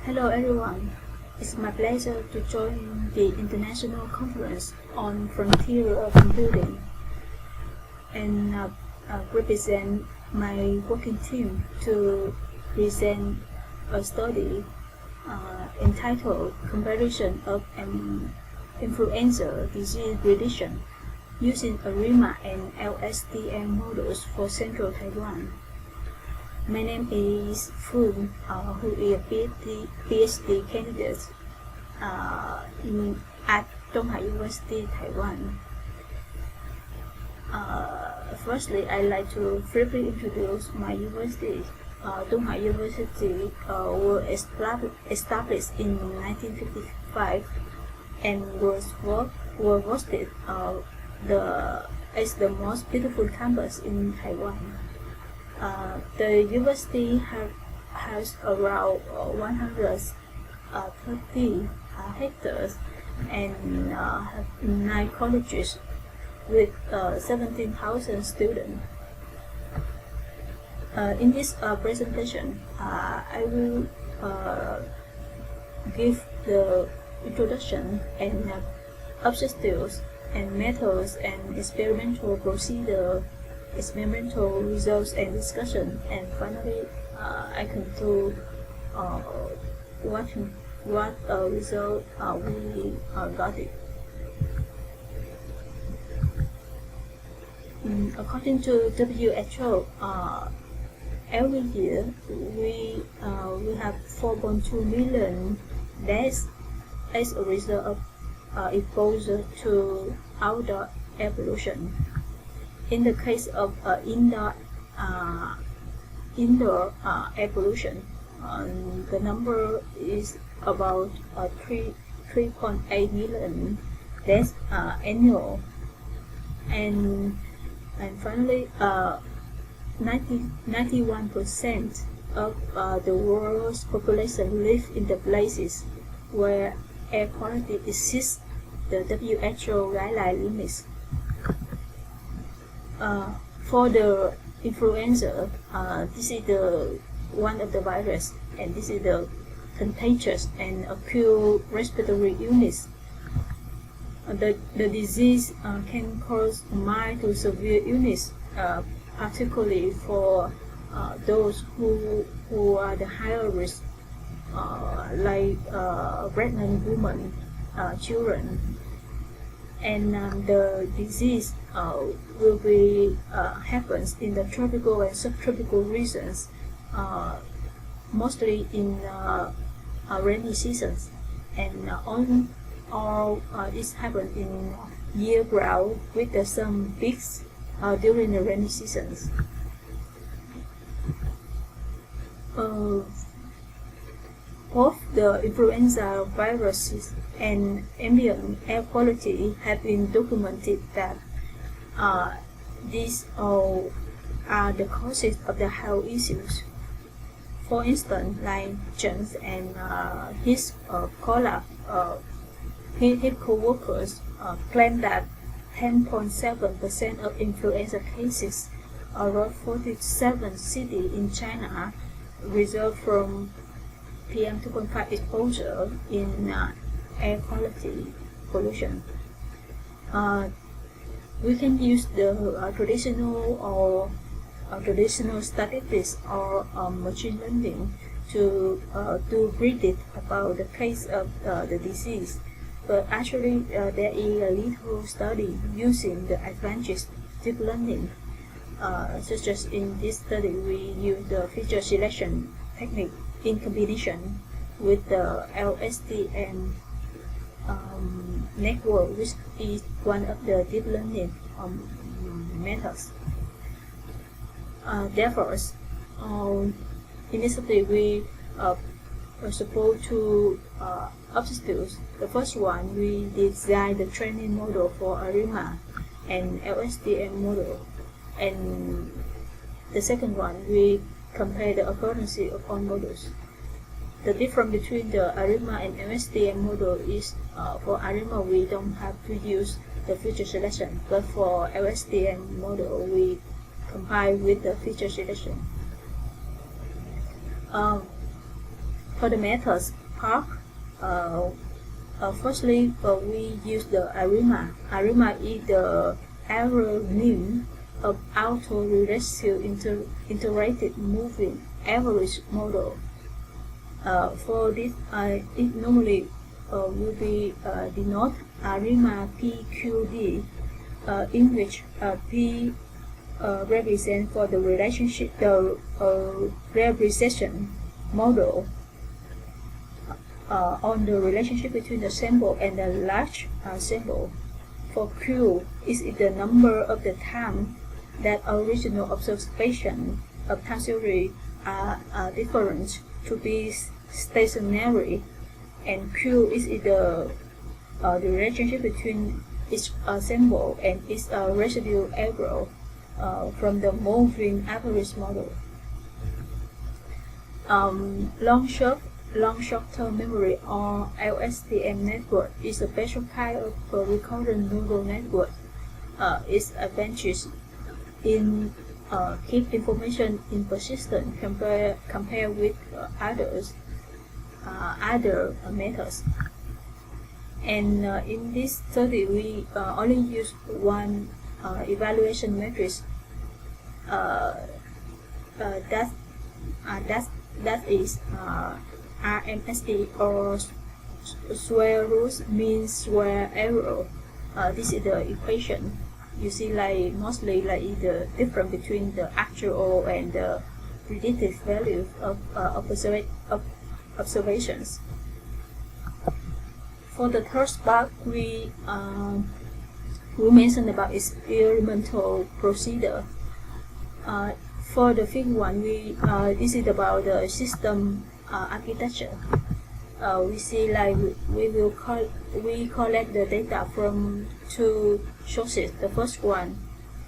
Hello everyone, it's my pleasure to join the International Conference on Frontier of Computing and represent my working team to present a study entitled Comparison of Influenza Disease Prediction using ARIMA and LSTM models for Central Taiwan. My name is Phương, who is a PhD candidate at University, Taiwan. Firstly, I'd like to briefly introduce my university. University was established in 1955 and was voted as the most beautiful campus in Taiwan. The university has around 130 hectares and have 9 colleges with 17,000 students. In this presentation, I will give the introduction and objectives and methods and experimental procedure, experimental results and discussion, and finally I conclude what result we got it. According to WHO, every year we have 4.2 million deaths as a result of exposure to outdoor air pollution. In the case of indoor air pollution, the number is about 3.8 million deaths annual, and finally 91% of the world's population live in the places where air quality exceeds the WHO guideline limits. For the influenza, this is the one of the virus, and this is the contagious and acute respiratory illness. The disease can cause mild to severe illness, particularly for those who are the higher risk, like pregnant women, children, and the disease will be happens in the tropical and subtropical regions, mostly in rainy seasons, and all this happens in year-round with some peaks during the rainy seasons. Both the influenza viruses and ambient air quality have been documented that these all are the causes of the health issues. For instance, like germs and his co-workers claim that 10.7% of influenza cases around 47 cities in China result from PM 2.5 exposure in air quality pollution. We can use the traditional statistics or machine learning to predict about the case of the disease, but actually there is a little study using the advanced deep learning, such as in this study we use the feature selection technique in combination with the LSTM network, which is one of the deep learning methods. Therefore, initially we are supposed to objectives. The first one, we design the training model for ARIMA and LSTM model, and the second one, we compare the accuracy of all models. The difference between the ARIMA and LSTM model is for ARIMA we don't have to use the feature selection, but for LSTM model we compile with the feature selection. For the methods part, firstly, we use the ARIMA. ARIMA is the acronym of Auto-Regressive Integrated Moving Average Model. For this, it normally will be denote ARIMA PQD, in which P represent for the relationship, the representation model on the relationship between the sample and the large sample. For Q, is the number of the time that original observation of time series are different to be stationary, and Q is the relationship between each sample and its residual error from the moving average model. Long short-term memory or LSTM network is a special kind of recurrent neural network. Its advantage in keep information in persistent compared with other methods. And in this study, we only use one evaluation matrix. That is RMSE, or square root mean square error. This is the equation. You see, like mostly like the difference between the actual and the predicted value of observations. For the third part, we mentioned about experimental procedure. For the figure one, this is about the system architecture. We see like we collect the data from two sources. The first one,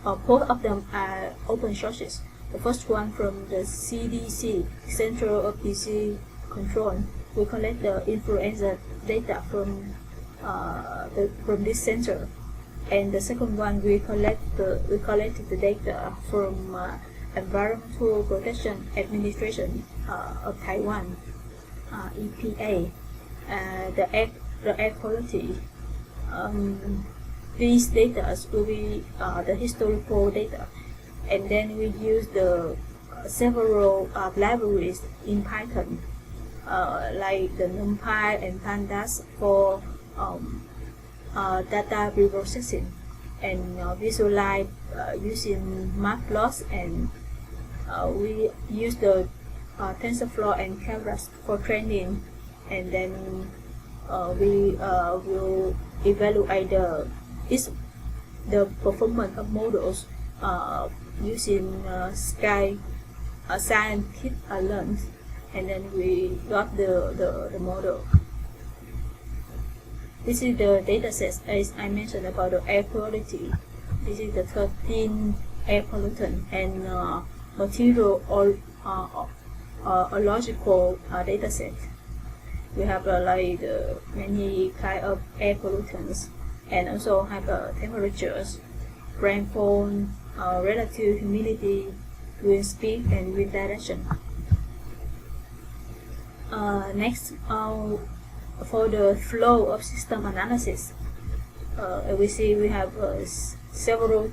both of them are open sources. The first one from the CDC, Central of Disease Control. We collect the influenza data from this center, and the second one we collected the data from Environmental Protection Administration of Taiwan, EPA, the air quality. These data will be the historical data, and then we use the several libraries in Python, like the NumPy and Pandas for data preprocessing, and visualize using matplots, and we use the TensorFlow and Keras for training, and then we will evaluate the performance of models using scikit-learn, and then we got the model. This is the data set as I mentioned about the air quality. This is the 13 air pollutant and material or logical data set. We have like many kind of air pollutants, and also have temperatures, rainfall, relative humidity, wind speed, and wind direction. Next, for the flow of system analysis, we see we have several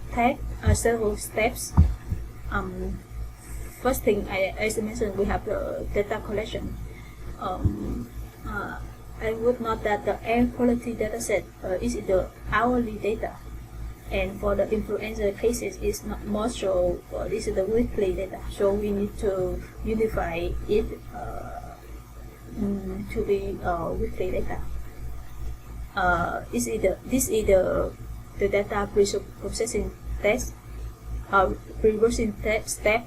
steps. First thing, as I mentioned, we have the data collection. I would note that the air quality data set is the hourly data, and for the influenza cases, it's not more so. This is the weekly data, so we need to unify it to be weekly data. This is the data pre-processing test, pre-processing step.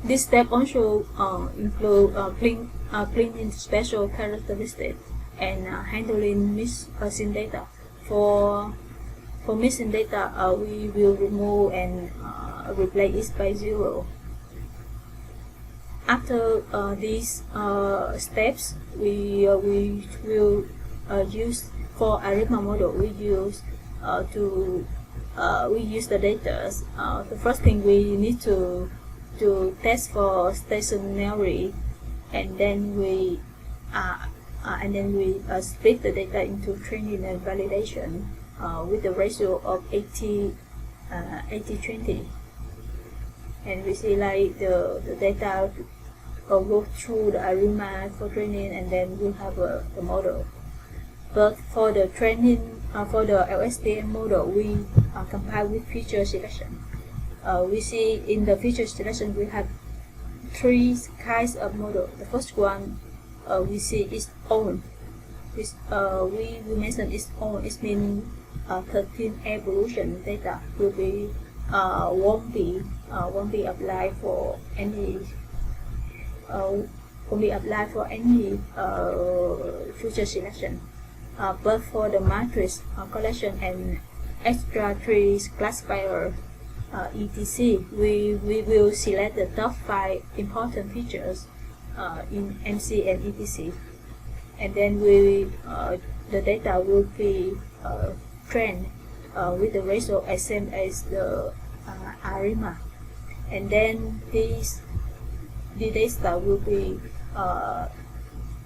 This step also include cleaning special characteristics and handling missing data. For missing data, we will remove and replace it by 0. After these steps, we will use for ARIMA model. We use the data. The first thing we need to to test for stationary, and then we split the data into training and validation with the ratio of 80-20. And we see like the data go through the ARIMA for training, and then we have the model. But for the training, for the LSTM model, we compare with feature selection. We see in the feature selection we have three kinds of model. The first one we see is own. This we mentioned is own. It means 13 evolution data will be won't be applied for any future selection. But for the matrix collection and extra trees classifier etc., we will select the top 5 important features in MC and etc., and then the data will be trained with the ratio as same as the ARIMA, and then the data will be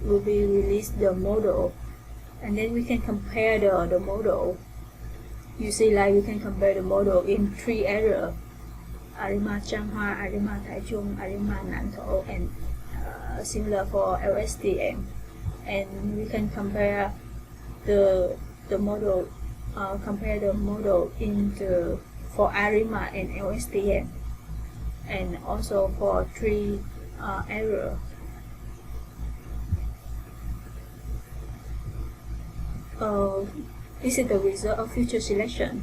released the model, and then we can compare the model. You see, like we can compare the model in 3 areas: ARIMA Changhua, ARIMA Taichung, ARIMA Nantou, and similar for LSTM. And we can compare the model for ARIMA and LSTM, and also for 3 areas. This is the result of future selection.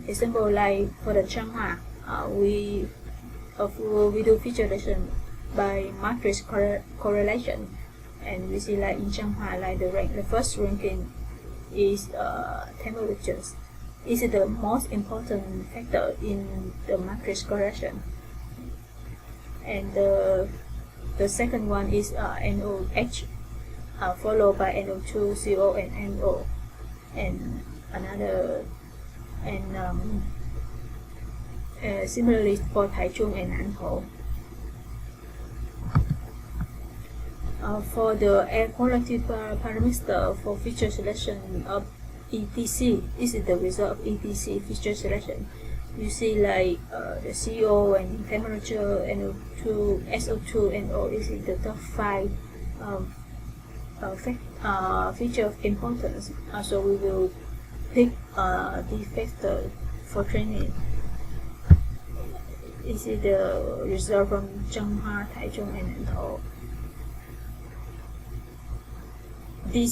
Example, like for the Changhua, we do feature selection by matrix correlation, and we see like in Changhua, like the first ranking is temperatures. This is the most important factor in the matrix correlation, and the second one is NOH, followed by NO2, CO, and NO, and similarly for Taichung and Nantou. For the air quality parameter for feature selection of ETC, this is the result of ETC feature selection. You see like the CO and temperature, NO2, SO2, and NO. This is the top 5 feature of importance. So we will pick the factor for training. This is the result from Changhua, Taichung, and Nantou. The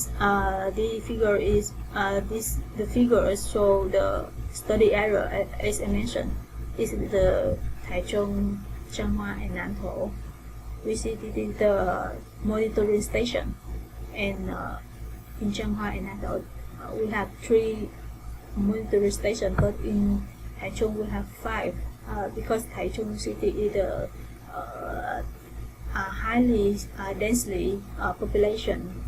figures show the study area as I mentioned. This is the Taichung, Changhua, and Nantou. We see the monitoring station, and in Changhua and Nantou we have 3 monitoring stations, but in Taichung we have 5 because Taichung city is a highly densely population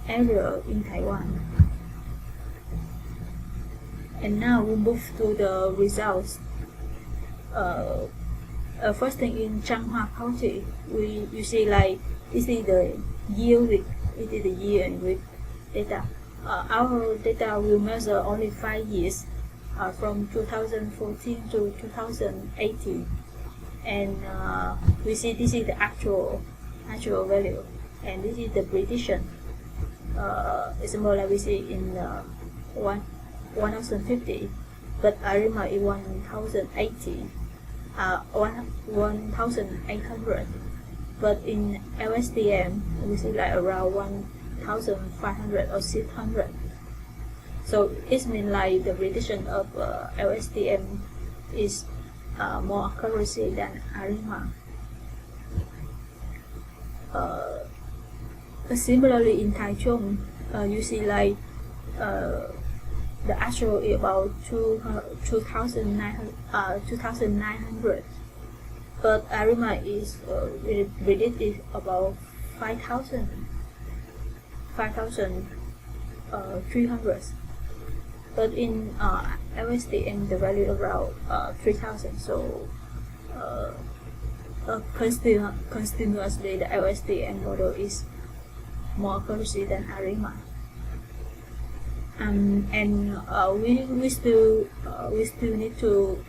area in Taiwan. And now we move to the results. First thing, in Changhua County, you see like this is the year week. It is the year and week data. Our data will measure only 5 years, from 2014 to 2018, and we see this is the actual value, and this is the prediction. Example, like we see in 1050, but ARIMA is 1080, 1800, but in LSTM we see like around 1500 or 600. So it means like the prediction of LSTM is more accuracy than ARIMA. Similarly in Taichung, you see like the actual is about 2,900, but ARIMA is predicted about 5,300. But in LSTM the value around 3000. So continuously the LSTM model is more accuracy than ARIMA. And we still need to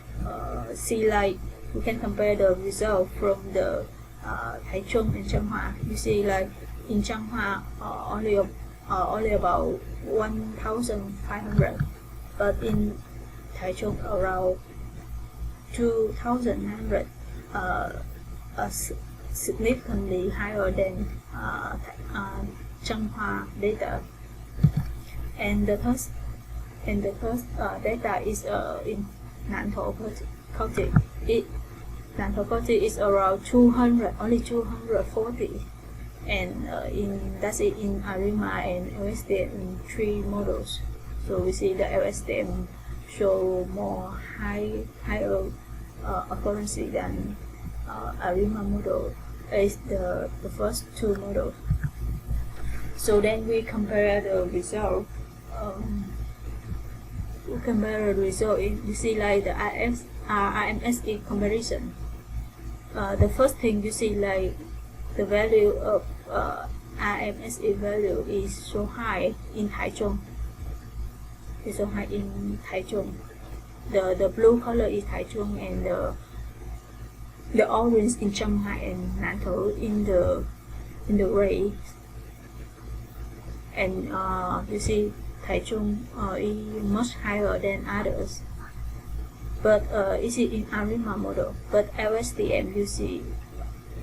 see, like we can compare the result from the Taichung and Changhua. You see, like in Changhua only about 1,500, but in Taichung around 2,900, significantly higher than Changhua data. And the first data is in Nantou County. Nantou County is around 200, only 240, and that's it in ARIMA and LSTM in 3 models. So we see the LSTM show more higher accuracy than ARIMA model is the first 2 models. So then we compare the result. You see, like the RMSE comparison. The first thing you see, like the value of RMSE value is so high in Taichung. It's so high in Taichung. The blue color is Taichung, and the orange in Shanghai and Nantou in the gray. And you see Taichung is much higher than others, but it's in ARIMA model. But LSTM, you see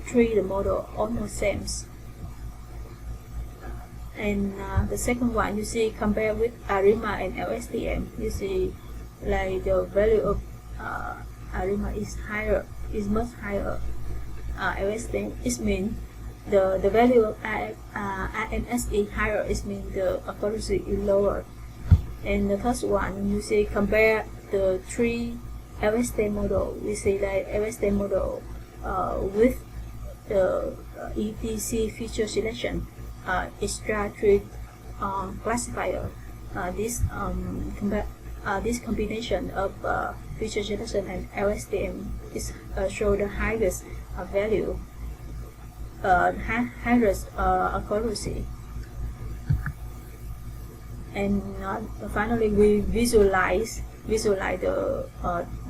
3 the model almost same. And the second one, you see, compare with ARIMA and LSTM, you see like the value of ARIMA is much higher. LSTM, it means the value of RMSE higher, it means the accuracy is lower. And the first one, you see, compare the 3 LSTM model. We see that LSTM model with the ETC feature selection, extra 3 classifier. This combination of feature selection and LSTM is show the highest value, highest accuracy. And finally, we visualize the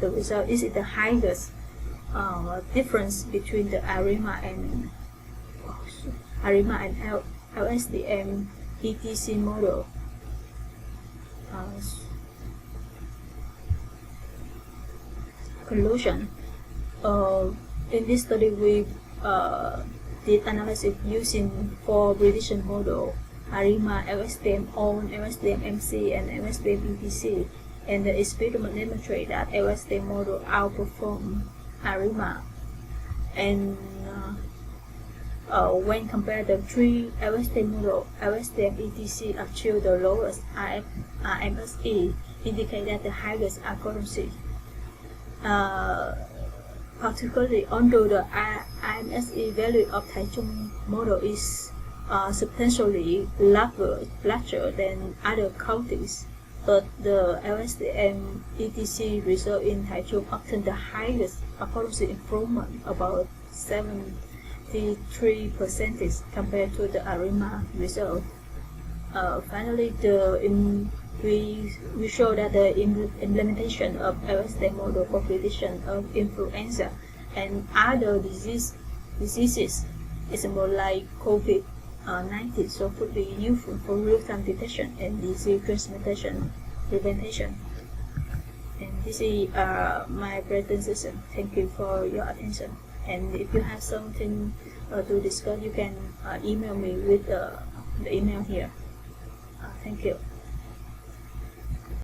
result. Is it the highest difference between the ARIMA and LSTM ETC model? Conclusion. In this study, we did analysis using 4 prediction model: ARIMA, LSTM ON, LSTM MC, and LSTM ETC. And the experiment demonstrated that LSTM model outperformed ARIMA. And when compared the 3 LSTM model, LSTM ETC achieved the lowest RMSE, indicate that the highest accuracy. Particularly, although the RMSE value of Taichung model is substantially larger than other counties, but the LSTM ETC result in Taichung obtained the highest accuracy improvement, about 73% compared to the ARIMA result. Finally, we show that the implementation of LSTM model for prediction of influenza and other diseases is more like COVID-19, so could be useful for real-time detection and disease transmission prevention. And this is my presentation. Thank you for your attention. And if you have something to discuss, you can email me with the email here. Thank you.